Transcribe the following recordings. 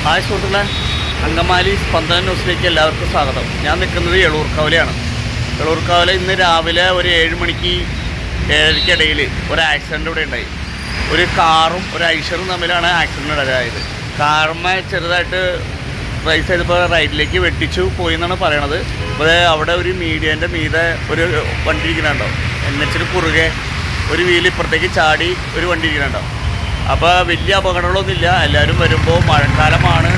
Hi സുഹൃത്തുക്കളെ, അങ്കമാലി സ്പന്ദന ന്യൂസിലേക്ക് എല്ലാവർക്കും സ്വാഗതം. ഞാൻ നിൽക്കുന്നത് എളൂർക്കാവിലെയാണ്. എളൂർക്കാവിലെ ഇന്ന് രാവിലെ ഒരു 7 മണിക്ക് 7:30 ഒരു ആക്സിഡൻറ്റ് ഇവിടെ ഉണ്ടായി. ഒരു കാറും ഒരു ഐഷറും തമ്മിലാണ് ആക്സിഡൻറ്റ് ഉണ്ടായത്. കാറുമ്മ ചെറുതായിട്ട് റൈസ് ചെയ്തപ്പോൾ റൈറ്റിലേക്ക് വെട്ടിച്ചു പോയി എന്നാണ് പറയണത്. അപ്പോൾ അവിടെ ഒരു മീഡിയേൻ്റെ മീതെ ഒരു വണ്ടി ഇരിക്കുന്നുണ്ടോ, എന്നുവെച്ചിട്ട് കുറുകെ ഒരു വീല് ഇപ്പുറത്തേക്ക് ചാടി ഒരു വണ്ടി ഇരിക്കുന്നുണ്ടോ. അപ്പോൾ വലിയ അപകടങ്ങളൊന്നുമില്ല. എല്ലാവരും വരുമ്പോൾ മഴക്കാലമാണ്,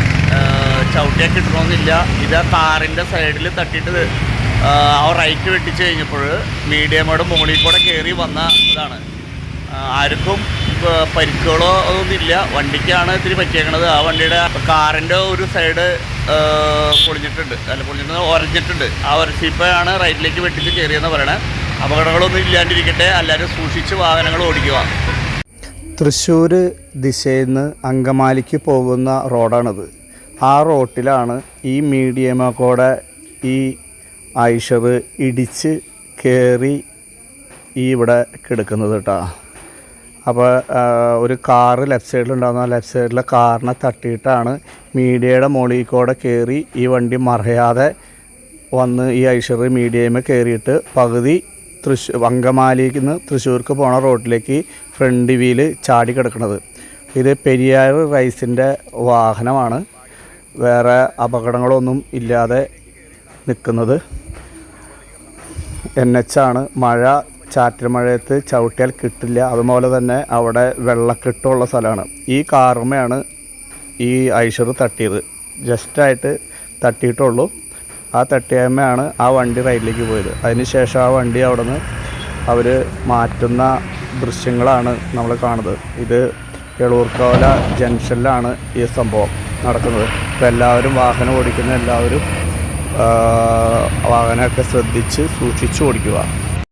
ചവിട്ടിയൊക്കെ ഇട്ടണമെന്നില്ല. ഇത് ആ കാറിൻ്റെ സൈഡിൽ തട്ടിയിട്ട് ആ റൈറ്റ് വെട്ടിച്ച് കഴിഞ്ഞപ്പോൾ മീഡിയമോട് മുകളിൽ കൂടെ കയറി വന്ന ഇതാണ്. ആർക്കും പരിക്കുകളോ അതൊന്നുമില്ല. വണ്ടിക്കാണ് ഇത്തിരി പറ്റിയേക്കണത്. ആ വണ്ടിയുടെ കാറിൻ്റെ ഒരു സൈഡ് ഒരഞ്ഞിട്ടുണ്ട്. ആ ഒരച്ചിപ്പോഴാണ് റൈറ്റിലേക്ക് വെട്ടിച്ച് കയറിയെന്ന് പറയണത്. അപകടങ്ങളൊന്നും ഇല്ലാണ്ടിരിക്കട്ടെ, എല്ലാവരും സൂക്ഷിച്ച് വാഹനങ്ങൾ ഓടിക്കുക. തൃശ്ശൂർ ദിശയിൽ നിന്ന് അങ്കമാലിക്ക് പോകുന്ന റോഡാണിത്. ആ റോട്ടിലാണ് ഈ മീഡിയമോടെ ഈ ഐഷർ ഇടിച്ച് കയറി ഇവിടെ കിടക്കുന്നത് കേട്ടോ. അപ്പോൾ ഒരു കാറ് ലെഫ്റ്റ് സൈഡിലുണ്ടാകുന്ന ലെഫ്റ്റ് സൈഡിലെ കാറിനെ തട്ടിയിട്ടാണ് മീഡിയയുടെ മുകളിൽ കൂടെ കയറി ഈ വണ്ടി മറയാതെ വന്ന് ഈ ഐഷർ മീഡിയമേ കയറിയിട്ട് പകുതി അങ്കമാലിക്ക് നിന്ന് തൃശ്ശൂർക്ക് പോണ റോഡിലേക്ക് ഫ്രണ്ട് വീല് ചാടി കിടക്കുന്നത്. ഇത് പെരിയാർ റൈസിൻ്റെ വാഹനമാണ്. വേറെ അപകടങ്ങളൊന്നും ഇല്ലാതെ നിൽക്കുന്നത്. NH ആണ്. മഴ ചാറ്റൽ മഴയത്ത് ചവിട്ടിയാൽ കിട്ടില്ല. അതുപോലെ തന്നെ അവിടെ വെള്ളക്കെട്ടുള്ള സ്ഥലമാണ്. ഈ കാറുമ്മയാണ് ഈ ഐഷർ തട്ടിയത്. ജസ്റ്റായിട്ട് തട്ടിയിട്ടുള്ളൂ. ആ തട്ടിയമ്മയാണ് ആ വണ്ടി റൈഡിലേക്ക് പോയത്. അതിനുശേഷം ആ വണ്ടി അവിടെ നിന്ന് അവർ മാറ്റുന്ന ദൃശ്യങ്ങളാണ് നമ്മൾ കാണുന്നത്. ഇത് എളൂർക്കാവില ജംഗ്ഷനിലാണ് ഈ സംഭവം നടക്കുന്നത്. അപ്പോൾ എല്ലാവരും വാഹനം ഓടിക്കുന്ന എല്ലാവരും വാഹനമൊക്കെ ശ്രദ്ധിച്ച് സൂക്ഷിച്ച് ഓടിക്കുക.